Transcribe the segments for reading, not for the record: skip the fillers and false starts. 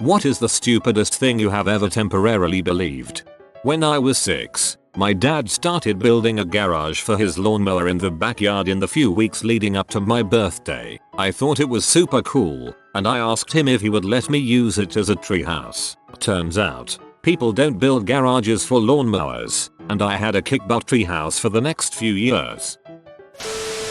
What is the stupidest thing you have ever temporarily believed? When I was 6, my dad started building a garage for his lawnmower in the backyard in the few weeks leading up to my birthday. I thought it was super cool, and I asked him if he would let me use it as a treehouse. Turns out, people don't build garages for lawnmowers, and I had a kick-butt treehouse for the next few years.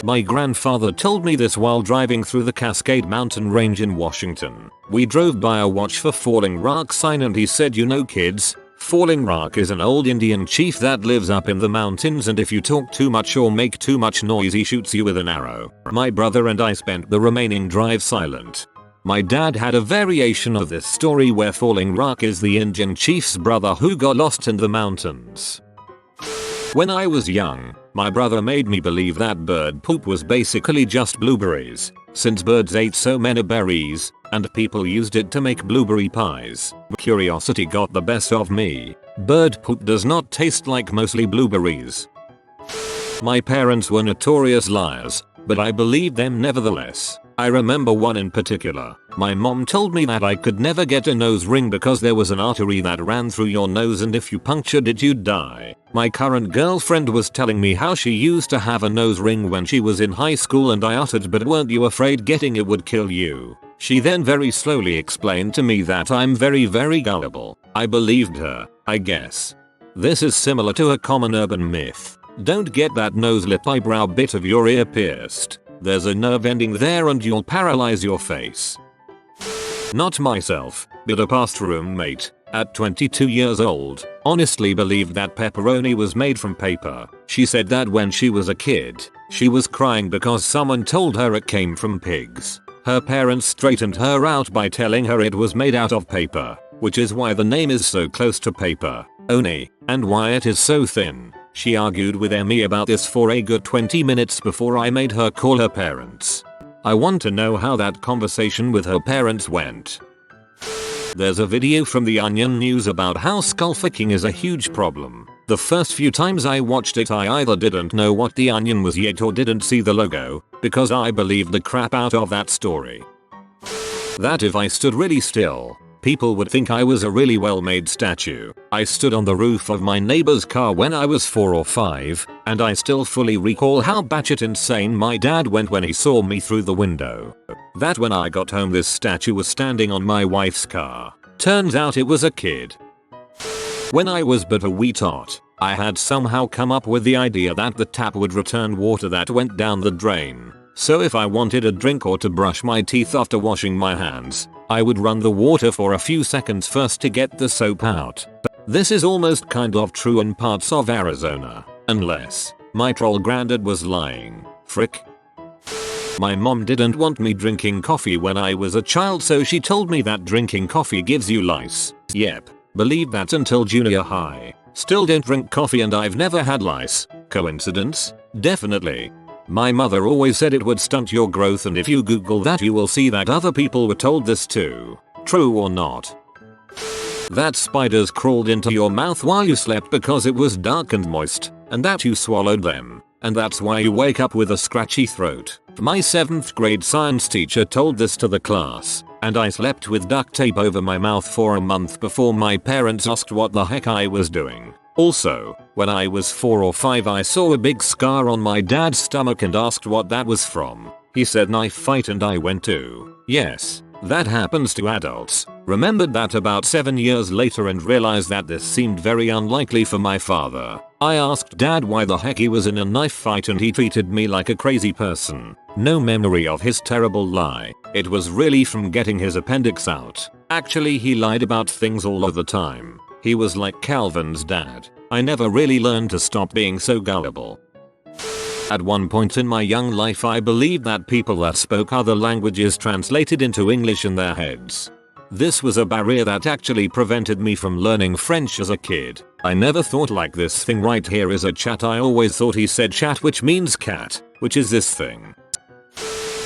My grandfather told me this while driving through the Cascade Mountain Range in Washington. We drove by a watch for falling rock sign and he said, "You know kids, Falling Rock is an old Indian chief that lives up in the mountains, and if you talk too much or make too much noise he shoots you with an arrow." My brother and I spent the remaining drive silent. My dad had a variation of this story where Falling Rock is the Indian chief's brother who got lost in the mountains. When I was young, my brother made me believe that bird poop was basically just blueberries, since birds ate so many berries, and people used it to make blueberry pies. Curiosity got the best of me. Bird poop does not taste like mostly blueberries. My parents were notorious liars, but I believed them nevertheless. I remember one in particular. My mom told me that I could never get a nose ring because there was an artery that ran through your nose and if you punctured it you'd die. My current girlfriend was telling me how she used to have a nose ring when she was in high school and I uttered, "But weren't you afraid getting it would kill you?" She then very slowly explained to me that I'm very gullible. I believed her, I guess. This is similar to a common urban myth. Don't get that nose lip eyebrow bit of your ear pierced. There's a nerve ending there and you'll paralyze your face. Not myself, but a past roommate, at 22 years old, honestly believed that pepperoni was made from paper. She said that when she was a kid, she was crying because someone told her it came from pigs. Her parents straightened her out by telling her it was made out of paper, which is why the name is so close to paper, oni, and why it is so thin. She argued with Emmy about this for a good 20 minutes before I made her call her parents. I want to know how that conversation with her parents went. There's a video from the Onion News about how skull fucking is a huge problem. The first few times I watched it I either didn't know what the Onion was yet or didn't see the logo, because I believed the crap out of that story. That if I stood really still, people would think I was a really well-made statue. I stood on the roof of my neighbor's car when I was 4 or 5, and I still fully recall how batshit insane my dad went when he saw me through the window. That when I got home this statue was standing on my wife's car. Turns out it was a kid. When I was but a wee tot, I had somehow come up with the idea that the tap would return water that went down the drain. So if I wanted a drink or to brush my teeth after washing my hands, I would run the water for a few seconds first to get the soap out. This is almost kind of true in parts of Arizona, unless my troll granddad was lying. Frick. My mom didn't want me drinking coffee when I was a child, so she told me that drinking coffee gives you lice. Yep, believed that until junior high. Still don't drink coffee and I've never had lice. Coincidence? Definitely. My mother always said it would stunt your growth, and if you Google that you will see that other people were told this too. True or not? That spiders crawled into your mouth while you slept because it was dark and moist, and that you swallowed them, and that's why you wake up with a scratchy throat. My 7th grade science teacher told this to the class, and I slept with duct tape over my mouth for a month before my parents asked what the heck I was doing. Also, when I was 4 or 5 I saw a big scar on my dad's stomach and asked what that was from. He said knife fight and I went to, yes, that happens to adults. Remembered that about 7 years later and realized that this seemed very unlikely for my father. I asked dad why the heck he was in a knife fight and he treated me like a crazy person. No memory of his terrible lie. It was really from getting his appendix out. Actually he lied about things all of the time. He was like Calvin's dad. I never really learned to stop being so gullible. At one point in my young life I believed that people that spoke other languages translated into English in their heads. This was a barrier that actually prevented me from learning French as a kid. I never thought like this thing right here is a chat. I always thought he said chat, which means cat, which is this thing.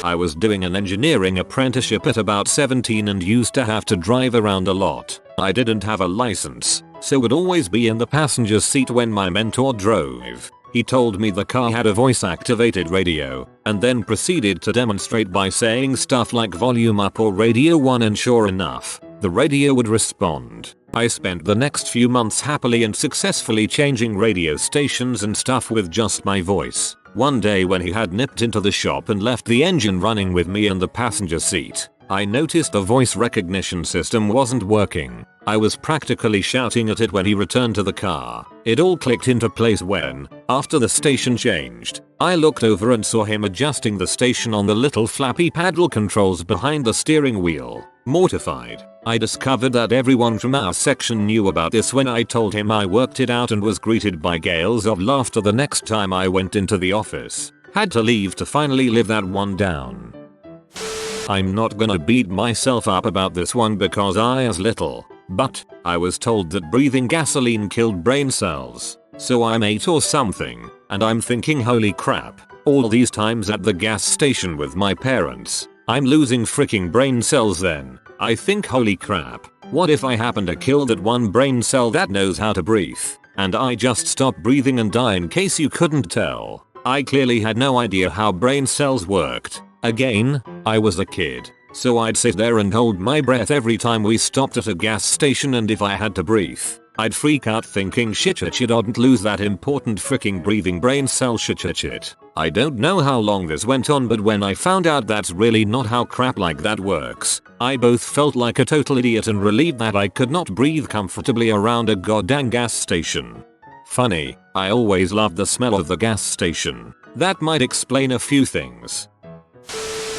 I was doing an engineering apprenticeship at about 17 and used to have to drive around a lot. I didn't have a license, so would always be in the passenger seat when my mentor drove. He told me the car had a voice-activated radio, and then proceeded to demonstrate by saying stuff like volume up or radio 1, and sure enough, the radio would respond. I spent the next few months happily and successfully changing radio stations and stuff with just my voice. One day when he had nipped into the shop and left the engine running with me in the passenger seat, I noticed the voice recognition system wasn't working. I was practically shouting at it when he returned to the car. It all clicked into place when, after the station changed, I looked over and saw him adjusting the station on the little flappy paddle controls behind the steering wheel. Mortified, I discovered that everyone from our section knew about this when I told him I worked it out, and was greeted by gales of laughter the next time I went into the office. Had to leave to finally live that one down. I'm not gonna beat myself up about this one because I was little, but I was told that breathing gasoline killed brain cells. So I'm 8 or something, and I'm thinking, holy crap, all these times at the gas station with my parents, I'm losing freaking brain cells then. I think, holy crap, what if I happen to kill that one brain cell that knows how to breathe, and I just stop breathing and die? In case you couldn't tell, I clearly had no idea how brain cells worked. Again, I was a kid, so I'd sit there and hold my breath every time we stopped at a gas station, and if I had to breathe, I'd freak out thinking shit don't lose that important freaking breathing brain cell shit. I don't know how long this went on, but when I found out that's really not how crap like that works, I both felt like a total idiot and relieved that I could not breathe comfortably around a goddamn gas station. Funny, I always loved the smell of the gas station. That might explain a few things.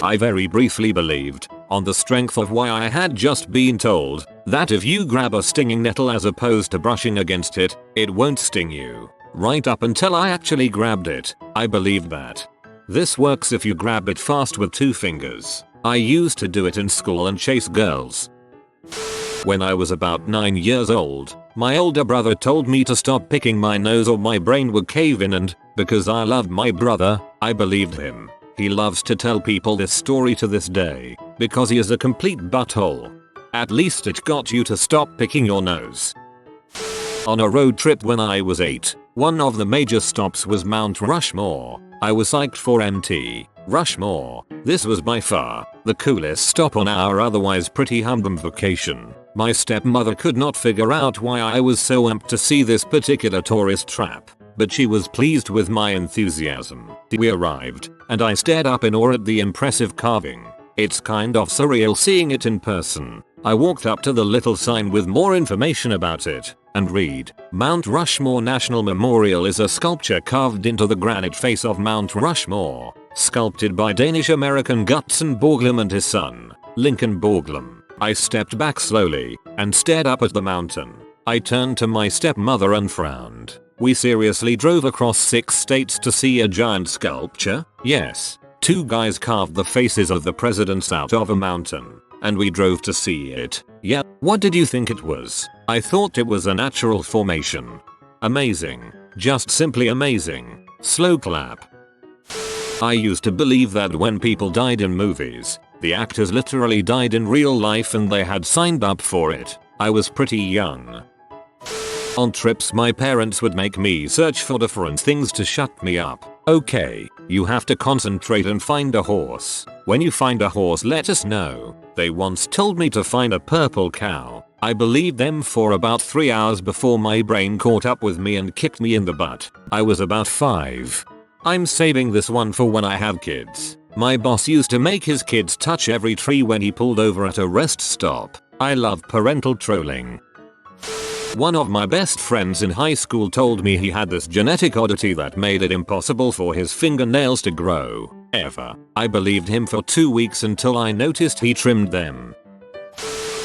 I very briefly believed, on the strength of why I had just been told, that if you grab a stinging nettle as opposed to brushing against it, it won't sting you. Right up until I actually grabbed it, I believed that. This works if you grab it fast with 2 fingers. I used to do it in school and chase girls. When I was about 9 years old, my older brother told me to stop picking my nose or my brain would cave in, and because I loved my brother, I believed him. He loves to tell people this story to this day, because he is a complete butthole. At least it got you to stop picking your nose. On a road trip when I was 8, one of the major stops was Mount Rushmore. I was psyched for MT Rushmore. This was by far the coolest stop on our otherwise pretty humdrum vacation. My stepmother could not figure out why I was so amped to see this particular tourist trap, but she was pleased with my enthusiasm. We arrived, and I stared up in awe at the impressive carving. It's kind of surreal seeing it in person. I walked up to the little sign with more information about it, and read, Mount Rushmore National Memorial is a sculpture carved into the granite face of Mount Rushmore, sculpted by Danish-American Gutzon Borglum and his son, Lincoln Borglum. I stepped back slowly, and stared up at the mountain. I turned to my stepmother and frowned. We seriously drove across 6 states to see a giant sculpture? Yes. 2 guys carved the faces of the presidents out of a mountain, and we drove to see it. Yeah, what did you think it was? I thought it was a natural formation. Amazing. Just simply amazing. Slow clap. I used to believe that when people died in movies, the actors literally died in real life and they had signed up for it. I was pretty young. On trips my parents would make me search for different things to shut me up. Okay, you have to concentrate and find a horse. When you find a horse, let us know. They once told me to find a purple cow. I believed them for about 3 hours before my brain caught up with me and kicked me in the butt. I was about 5. I'm saving this one for when I have kids. My boss used to make his kids touch every tree when he pulled over at a rest stop. I love parental trolling. One of my best friends in high school told me he had this genetic oddity that made it impossible for his fingernails to grow, ever. I believed him for 2 weeks until I noticed he trimmed them.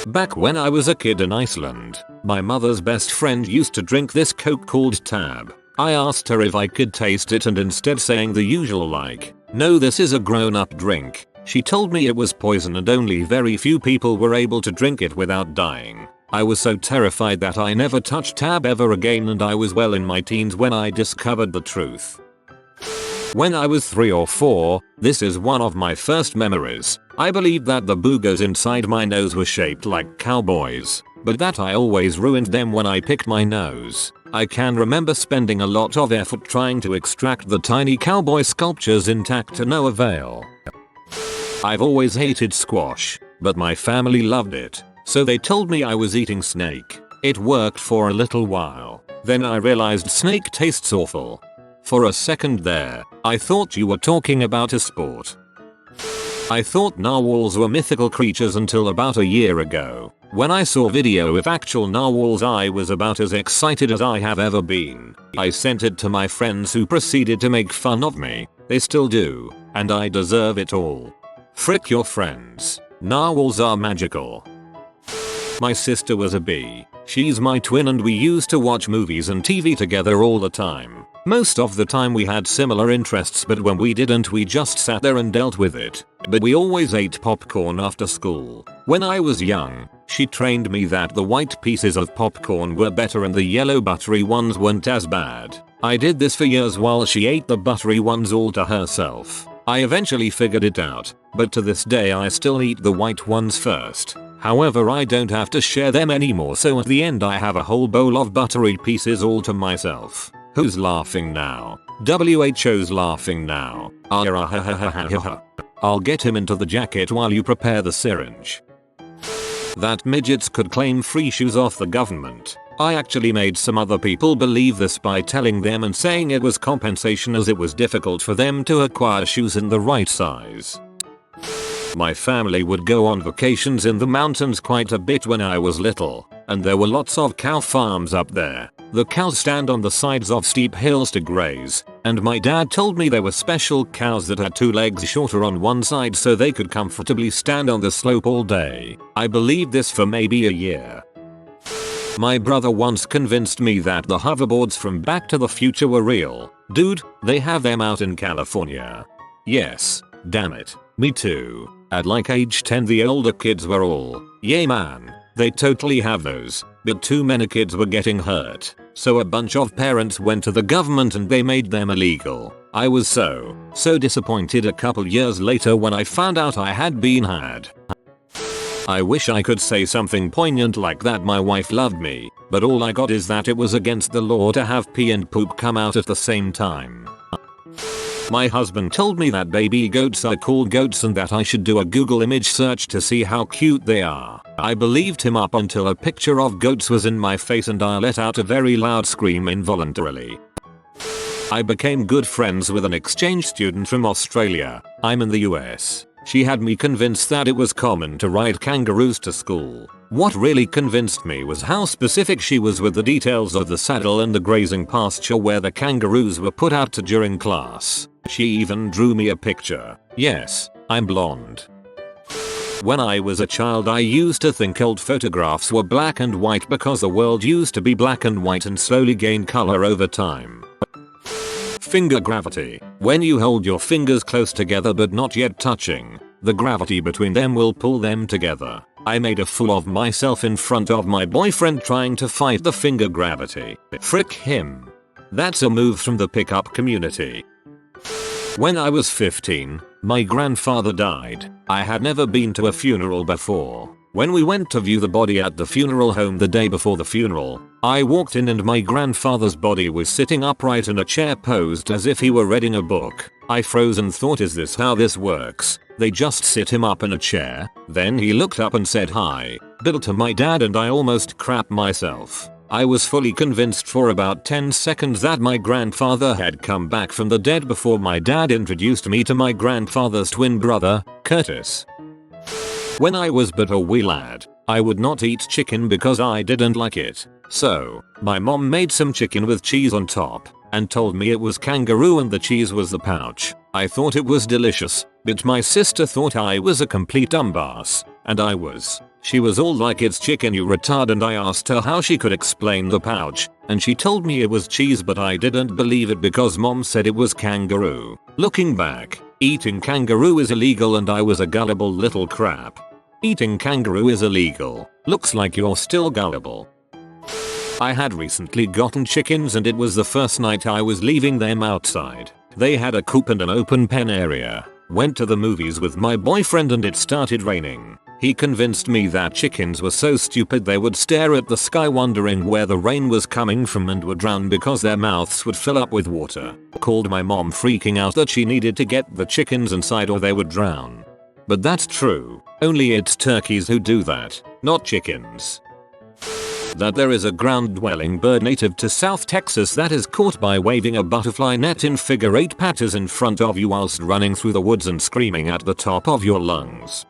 Back when I was a kid in Iceland, my mother's best friend used to drink this Coke called Tab. I asked her if I could taste it, and instead saying the usual like, "No, this is a grown-up drink," she told me it was poison and only very few people were able to drink it without dying. I was so terrified that I never touched Tab ever again, and I was well in my teens when I discovered the truth. When I was 3 or 4, this is one of my first memories, I believed that the boogers inside my nose were shaped like cowboys, but that I always ruined them when I picked my nose. I can remember spending a lot of effort trying to extract the tiny cowboy sculptures intact to no avail. I've always hated squash, but my family loved it, so they told me I was eating snake. It worked for a little while, then I realized snake tastes awful. For a second there, I thought you were talking about a sport. I thought narwhals were mythical creatures until about a year ago. When I saw video with actual narwhals, I was about as excited as I have ever been. I sent it to my friends who proceeded to make fun of me. They still do, and I deserve it all. Frick your friends. Narwhals are magical. My sister was a bee. She's my twin and we used to watch movies and TV together all the time. Most of the time we had similar interests, but when we didn't we just sat there and dealt with it. But we always ate popcorn after school. When I was young, she trained me that the white pieces of popcorn were better and the yellow buttery ones weren't as bad. I did this for years while she ate the buttery ones all to herself. I eventually figured it out, but to this day I still eat the white ones first. However, I don't have to share them anymore, so at the end I have a whole bowl of buttery pieces all to myself. Who's laughing now? WHO's laughing now. I'll get him into the jacket while you prepare the syringe. That midgets could claim free shoes off the government. I actually made some other people believe this by telling them and saying it was compensation as it was difficult for them to acquire shoes in the right size. My family would go on vacations in the mountains quite a bit when I was little, and there were lots of cow farms up there. The cows stand on the sides of steep hills to graze, and my dad told me there were special cows that had 2 legs shorter on one side so they could comfortably stand on the slope all day. I believed this for maybe a year. My brother once convinced me that the hoverboards from Back to the Future were real. Dude, they have them out in California. Yes, damn it, me too. At like age 10 the older kids were all, yay man, they totally have those, but too many kids were getting hurt, so a bunch of parents went to the government and they made them illegal. I was so disappointed a couple years later when I found out I had been had. I wish I could say something poignant like that my wife loved me, but all I got is that it was against the law to have pee and poop come out at the same time. My husband told me that baby goats are called goats and that I should do a Google image search to see how cute they are. I believed him up until a picture of goats was in my face and I let out a very loud scream involuntarily. I became good friends with an exchange student from Australia. I'm in the US. She had me convinced that it was common to ride kangaroos to school. What really convinced me was how specific she was with the details of the saddle and the grazing pasture where the kangaroos were put out to during class. She even drew me a picture. Yes, I'm blonde. When I was a child I used to think old photographs were black and white because the world used to be black and white and slowly gained color over time. Finger gravity. When you hold your fingers close together but not yet touching, the gravity between them will pull them together. I made a fool of myself in front of my boyfriend trying to fight the finger gravity. Frick him. That's a move from the pickup community. When I was 15, my grandfather died. I had never been to a funeral before. When we went to view the body at the funeral home the day before the funeral, I walked in and my grandfather's body was sitting upright in a chair posed as if he were reading a book. I froze and thought, is this how this works? They just sit him up in a chair? Then he looked up and said hi, Bill, to my dad, and I almost crapped myself. I was fully convinced for about 10 seconds that my grandfather had come back from the dead before my dad introduced me to my grandfather's twin brother, Curtis. When I was but a wee lad, I would not eat chicken because I didn't like it. So, my mom made some chicken with cheese on top and told me it was kangaroo and the cheese was the pouch. I thought it was delicious, but my sister thought I was a complete dumbass, and I was. She was all like, it's chicken you retard, and I asked her how she could explain the pouch, and she told me it was cheese, but I didn't believe it because mom said it was kangaroo. Looking back, eating kangaroo is illegal and I was a gullible little crap. Eating kangaroo is illegal. Looks like you're still gullible. I had recently gotten chickens and it was the first night I was leaving them outside. They had a coop and an open pen area. Went to the movies with my boyfriend and it started raining. He convinced me that chickens were so stupid they would stare at the sky wondering where the rain was coming from and would drown because their mouths would fill up with water. Called my mom freaking out that she needed to get the chickens inside or they would drown. But that's true, only it's turkeys who do that, not chickens. That there is a ground-dwelling bird native to South Texas that is caught by waving a butterfly net in figure 8 patterns in front of you whilst running through the woods and screaming at the top of your lungs.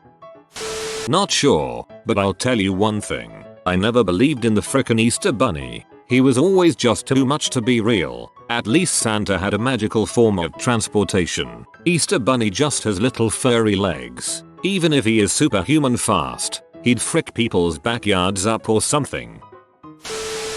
Not sure, but I'll tell you one thing. I never believed in the frickin' Easter Bunny. He was always just too much to be real. At least Santa had a magical form of transportation. Easter Bunny just has little furry legs. Even if he is superhuman fast, he'd frick people's backyards up or something.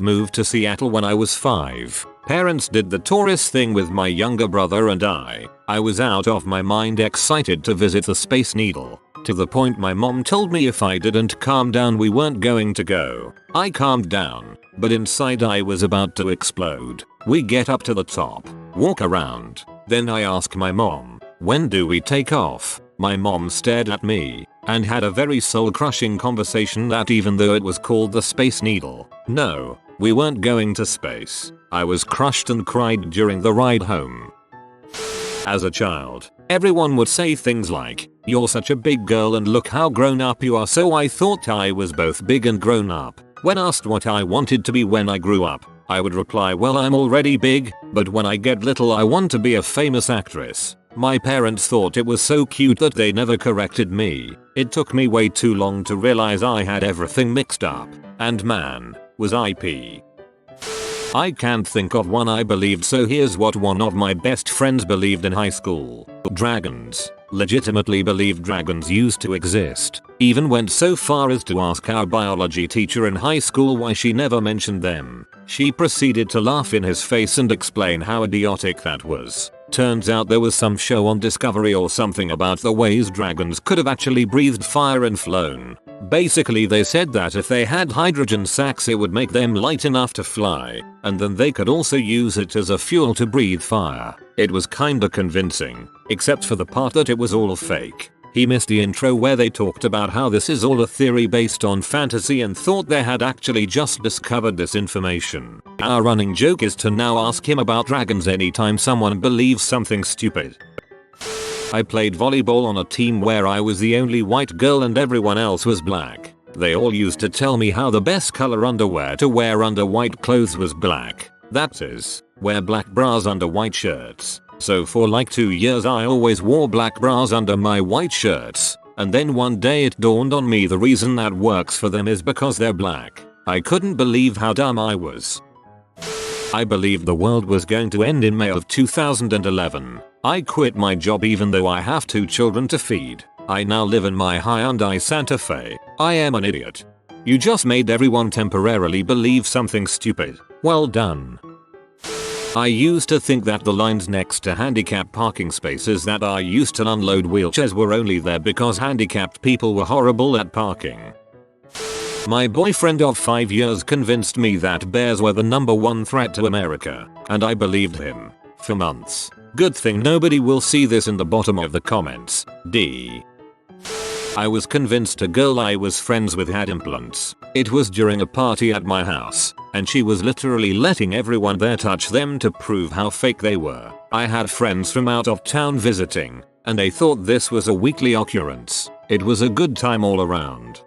Moved to Seattle when I was 5. Parents did the tourist thing with my younger brother and I. I was out of my mind excited to visit the Space Needle. To the point my mom told me if I didn't calm down we weren't going to go. I calmed down, but inside I was about to explode. We get up to the top, walk around. Then I ask my mom, when do we take off? My mom stared at me and had a very soul-crushing conversation that even though it was called the Space Needle, no, we weren't going to space. I was crushed and cried during the ride home. As a child, everyone would say things like, "You're such a big girl and look how grown up you are," so I thought I was both big and grown up. When asked what I wanted to be when I grew up, I would reply, "Well, I'm already big, but when I get little I want to be a famous actress." My parents thought it was so cute that they never corrected me. It took me way too long to realize I had everything mixed up. And man, was I pee. I can't think of one I believed, so here's what one of my best friends believed in high school. Dragons. Legitimately believed dragons used to exist. Even went so far as to ask our biology teacher in high school why she never mentioned them. She proceeded to laugh in his face and explain how idiotic that was. Turns out there was some show on Discovery or something about the ways dragons could have actually breathed fire and flown. Basically they said that if they had hydrogen sacs it would make them light enough to fly, and then they could also use it as a fuel to breathe fire. It was kinda convincing, except for the part that it was all fake. He missed the intro where they talked about how this is all a theory based on fantasy and thought they had actually just discovered this information. Our running joke is to now ask him about dragons anytime someone believes something stupid. I played volleyball on a team where I was the only white girl and everyone else was black. They all used to tell me how the best color underwear to wear under white clothes was black. That is, wear black bras under white shirts. So for like 2 years I always wore black bras under my white shirts, and then one day it dawned on me the reason that works for them is because they're black. I couldn't believe how dumb I was. I believed the world was going to end in May of 2011. I quit my job even though I have 2 children to feed. I now live in my Hyundai Santa Fe. I am an idiot. You just made everyone temporarily believe something stupid. Well done. I used to think that the lines next to handicapped parking spaces that are used to unload wheelchairs were only there because handicapped people were horrible at parking. My boyfriend of 5 years convinced me that bears were the #1 threat to America, and I believed him. For months. Good thing nobody will see this in the bottom of the comments. D. I was convinced a girl I was friends with had implants. It was during a party at my house, and she was literally letting everyone there touch them to prove how fake they were. I had friends from out of town visiting, and they thought this was a weekly occurrence. It was a good time all around.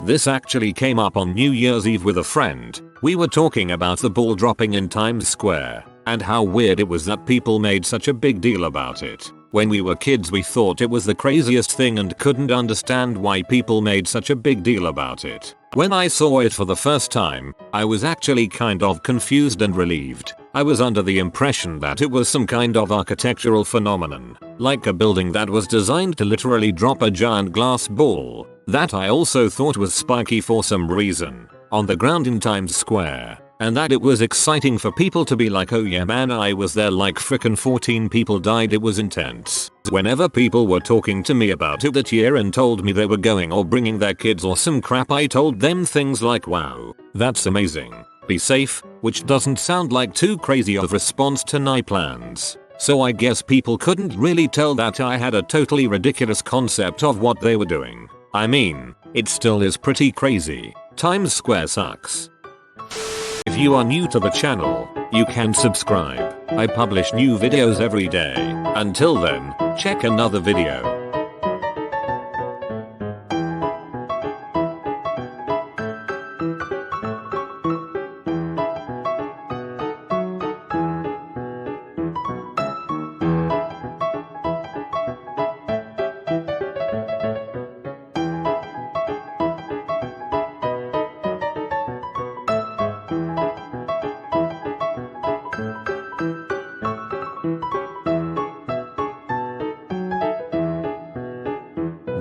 This actually came up on New Year's Eve with a friend. We were talking about the ball dropping in Times Square, and how weird it was that people made such a big deal about it. When we were kids we thought it was the craziest thing and couldn't understand why people made such a big deal about it. When I saw it for the first time, I was actually kind of confused and relieved. I was under the impression that it was some kind of architectural phenomenon, like a building that was designed to literally drop a giant glass ball, that I also thought was spiky for some reason, on the ground in Times Square. And that it was exciting for people to be like, oh yeah man, I was there, like frickin' 14 people died, it was intense. Whenever people were talking to me about it that year and told me they were going or bringing their kids or some crap, I told them things like, wow, that's amazing. Be safe, which doesn't sound like too crazy of response to my plans. So I guess people couldn't really tell that I had a totally ridiculous concept of what they were doing. I mean, it still is pretty crazy. Times Square sucks. If you are new to the channel, you can subscribe. I publish new videos every day. Until then, check another video.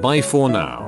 Bye for now.